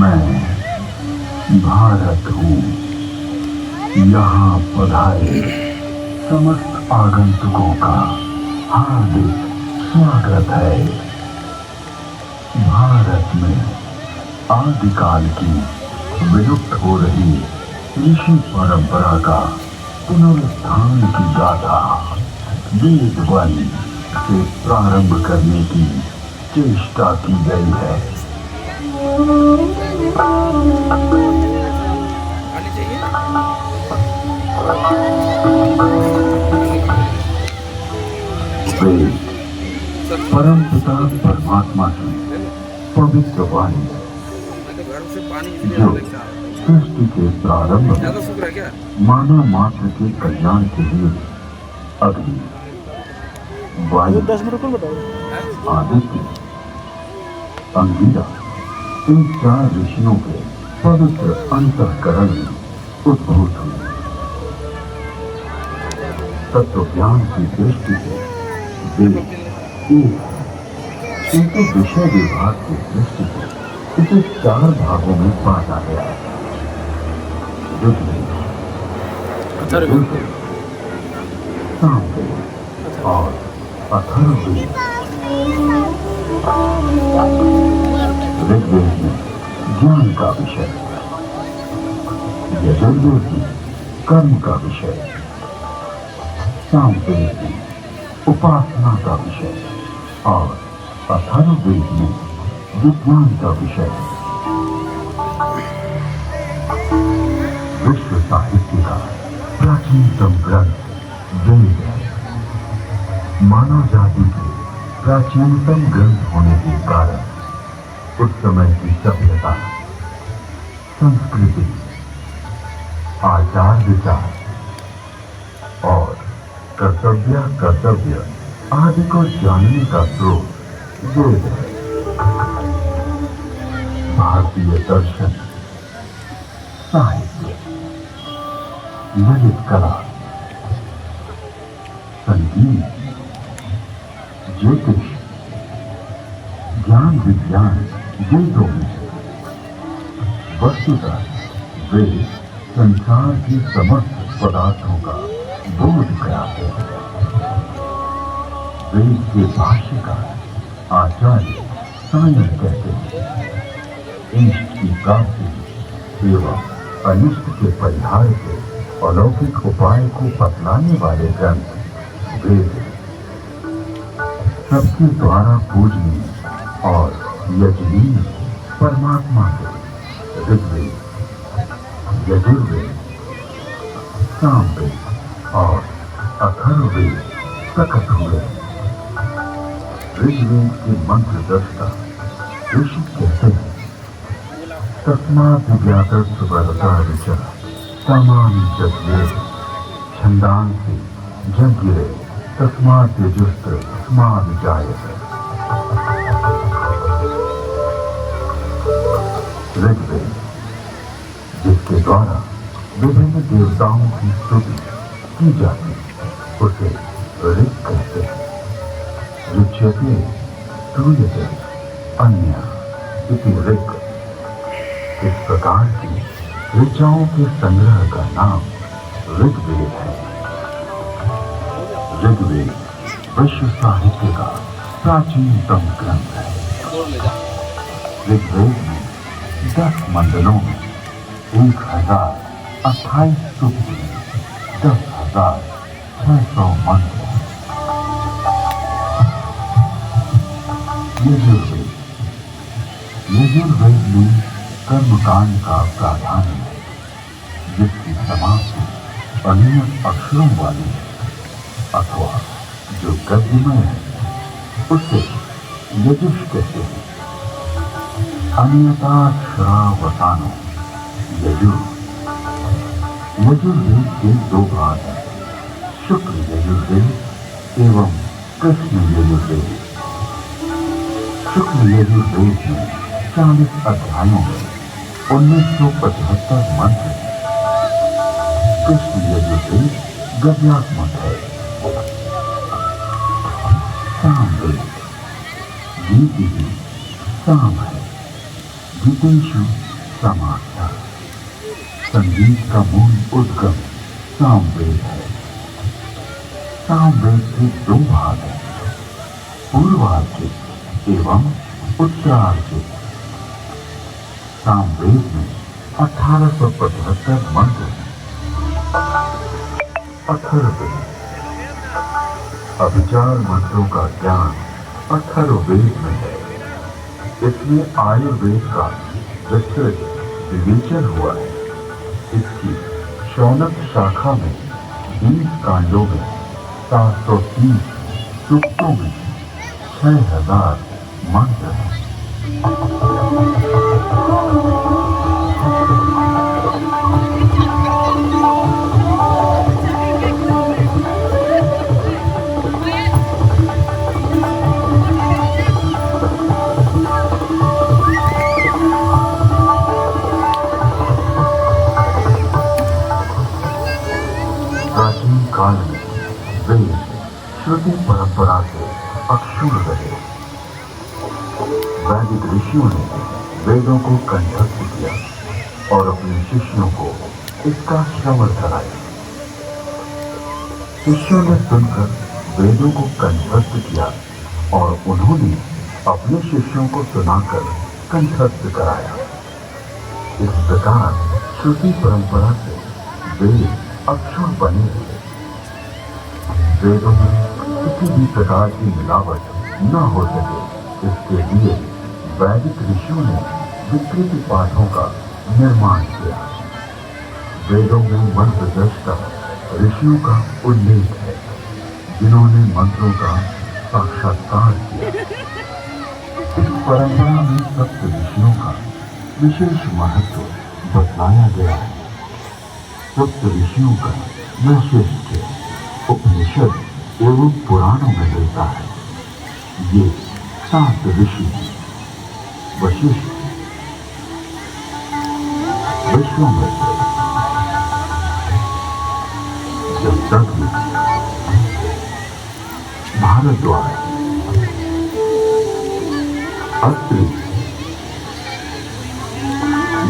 मैं भारत हूँ। यहाँ पधारे समस्त आगंतुकों का हार्दिक स्वागत है। भारत में आदिकाल की विलुप्त हो रही ऋषि परंपरा का पुनरुत्थान की गाथा वेद वाणी से प्रारंभ करने की चेष्टा की गई है। वेद परम पिता परमात्मा की पवित्र वाणी जो सृष्टि के प्रारंभ में मानव मात्र के कल्याण के लिए अग्नि, वायु, आदित्य, अंगिरा इन 4 ऋषियों के पवित्र अंतःकरण में उद्भूत हुए। तत्व ज्ञान की दृष्टि से वेद एक है, किंतु विषय विभाग की दृष्टि से इसे 4 भागों में बांटा गया है। ऋग्वेद, यजुर्वेद, सामवेद और अथर्ववेद। ऋग्वेद में ज्ञान का विषय, यजुर्वेद में कर्म का विषय, सामवेद में उपासना का विषय और अथर्ववेद में विज्ञान का विषय है। विश्व साहित्य का प्राचीनतम ग्रंथ वेद है। मानव जाति के प्राचीनतम ग्रंथ होने के कारण उस समय की सभ्यता, संस्कृति, आचार विचार और कर्तव्य आदि को जानने का स्रोत वेद है। भारतीय दर्शन, साहित्य, ललित कला, संगीत, ज्योतिष, ज्ञान विज्ञान वेदों में है। वस्तुतः वेद संसार की समस्त पदार्थों का बोध कराते हैं। वेद के भाष्यकार आचार्य सायण कहते हैं, इष्ट की प्राप्ति एवं अनिष्ट के परिहार के अलौकिक उपाय को बतलाने वाले ग्रंथ वेद सबके द्वारा पूजनीय और यजनीय परमात्मा के ऋग्वेद, यजुर्वेद, सामवेद और अथर्ववेद प्रकट हुए। ऋग्वेद के मंत्र दृष्टा ऋषि कहते हैं, तस्मात् व्यातस्वरता ऋचा तमानि जग्रे छंदांसि जग्रे तस्मात् यजुस्त्र तस्माद् ऋग्वेद जिसके द्वारा विभिन्न देवताओं की स्तुति की जाती उसे ऋग कहते हैं। ऋच्यते श्रूयते अन्य इति ऋग। इस प्रकार की ऋचाओं के संग्रह का नाम ऋग्वेद है। ऋग्वेद विश्व साहित्य का प्राचीनतम ग्रंथ है। ऋग्वेद में 10 मंडलों में 1028 सूक्ति, 10,600 मंत्र। यजुर्वेद में कर्मकांड का प्राधान्य है, जिसकी समाप्ति अनियत अक्षरों वाली है अथवा जो गद्यमय है उसे यजुष कहते हैं। अनियताक्षरावसानो यजुर। यजुर्वेद के 2 भाग हैं, शुक्ल यजुर्वेद एवं कृष्ण यजुर्वेद। शुक्ल यजुर्वेद में 40 अध्यायों में 1975 मंत्र हैं। कृष्ण यजुर्वेद गद्यात्मक है। सामवेद गीति साम है। गीतेषु समानता। संगीत का मूल उद्गम सामवेद है। सामवेद के दो भाग हैं, पूर्वार्चित एवं उत्तरार्चित। सामवेद में 1875 मंत्र हैं। अथर्ववेद, अभिचार मंत्रों का ज्ञान अथर्ववेद में है। इसमें आयुर्वेद का विस्तृत विवेचन हुआ है। इसकी शौनक शाखा में 20 कांडों में 730 सूक्तों में 6000 मंत्र हैं। प्राचीन काल में वेद श्रुति परंपरा से अक्षुण्ण रहे। वैदिक ऋषियों ने वेदों को कंठस्थ किया और अपने शिष्यों को इसका श्रवण कराया। शिष्यों ने सुनकर वेदों को कंठस्थ किया और उन्होंने अपने शिष्यों को सुनाकर कंठस्थ कराया। इस प्रकार श्रुति परंपरा से वेद अक्षुण्ण बने रहे। वेदों में किसी भी प्रकार की मिलावट न हो सके, इसके लिए वैदिक ऋषियों ने विकृत पाठों का निर्माण किया। वेदों में मंत्र दृष्टा ऋषियों का उल्लेख है, जिन्होंने मंत्रों का साक्षात्कार किया। इस परंपरा में सप्त ऋषियों का विशेष महत्व बतलाया गया है। सप्त ऋषियों का वैशिष्ट्य उपनिषद एवं पुराणों में मिलता है। ये 7 ऋषि वशिष्ठ, विश्वामित्र, जमदग्नि, भारद्वाज, अत्रि,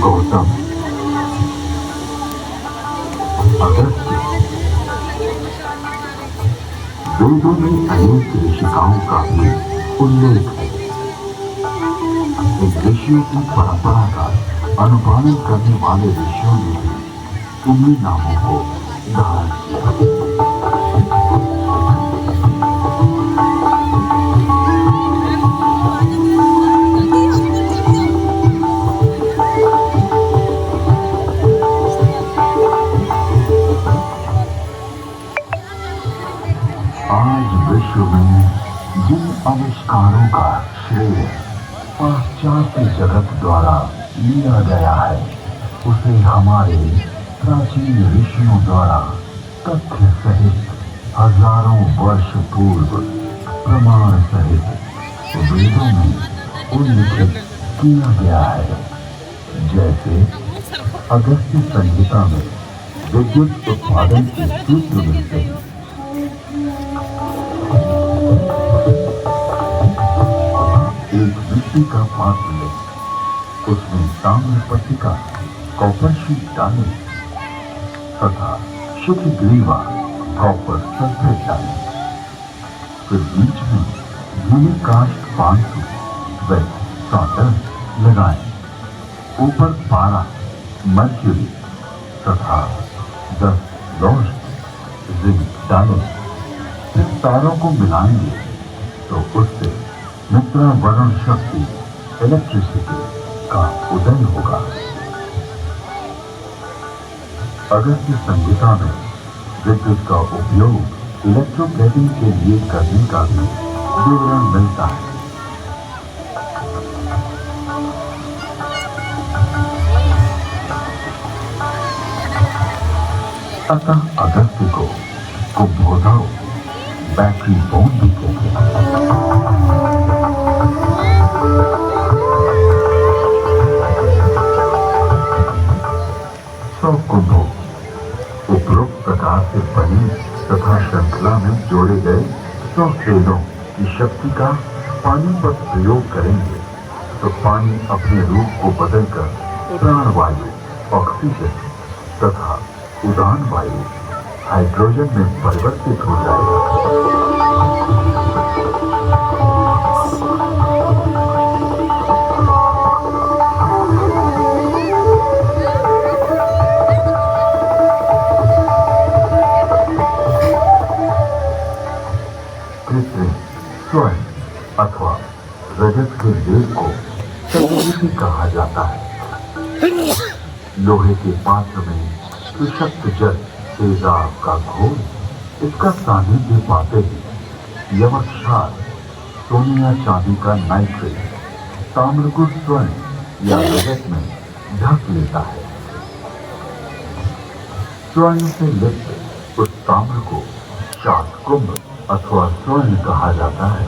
गौतम, अगस्त्य। वेदों में अनेक ऋषिकाओं का भी उल्लेख है। इन ऋषियों की परंपरा का अनुपालन करने वाले ऋषियों ने भी इन्हीं नामों को धारण किया। आज विश्व में जिन आविष्कारों का श्रेय पाश्चात्य जगत द्वारा लिया गया है, उसे हमारे प्राचीन ऋषियों द्वारा तथ्य सहित हजारों वर्ष पूर्व प्रमाण सहित वेदों में उल्लिखित किया गया है। जैसे अगस्त्य संहिता में विद्युत उत्पादन के सूत्र मिलते हैं। एक मिट्टी का पात्र लें, उसमें ताम्र पट्टिका कॉपर शीट डालें तथा शुद्ध ग्रीवा कॉपर सल्फेट डालें। फिर बीच में गीले काष्ठ पांसु व सॉल्डर लगाएं। ऊपर पारा, मर्क्यूरी तथा 10 लौह जिंक डालें। इस तारों को मिलाएंगे तो उससे मित्रा वरुण शक्ति इलेक्ट्रिसिटी का उदय होगा। अगस्त्य संहिता में विद्युत का उपयोग इलेक्ट्रोप्लेटिंग के लिए करने का भी विवरण मिलता है। अतः अगस्त्य को कुंभोधव बैटरी बोन भी कहते हैं। कुंभों उपरोक्त प्रकार से बनी तथा श्रृंखला में जोड़े गए 100 ट्रेनों की शक्ति का पानी पर प्रयोग करेंगे तो पानी अपने रूप को बदलकर प्राणवायु ऑक्सीजन तथा उदान वायु हाइड्रोजन में परिवर्तित हो जाएगा। कृत्रिम स्वर्ण अथवा रजत के लेप को संस्कृति कहा जाता है। लोहे के पात्र में सुशक्त जल तेजाब का घोल इसका सानिध्य पाते ही यमक क्षार सोने या चांदी का नाइट्रेट ताम्र को स्वर्ण या रजत में ढक लेता है। स्वर्ण से लिप्त उस ताम्र को शातकुंभ अथवा स्वर्ण कहा जाता है।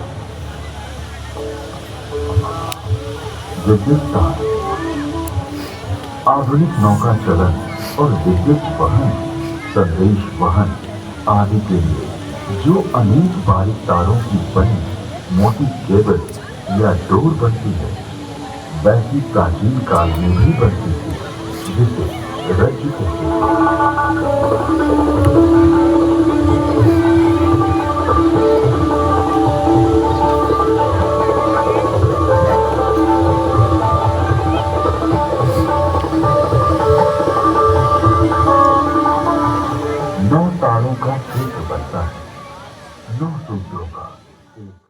विद्युत तार आधुनिक नौका चलन और विद्युत वहन संदेश वहन आदि के लिए जो अनेक बारीक तारों की बनी मोटी केबल या डोर बनती है वैसी प्राचीन काल में भी बनती थी जिसे रज्जु कहते हैं। 9 तारों का क्षेत्र बनता है, 9 सूत्रों का।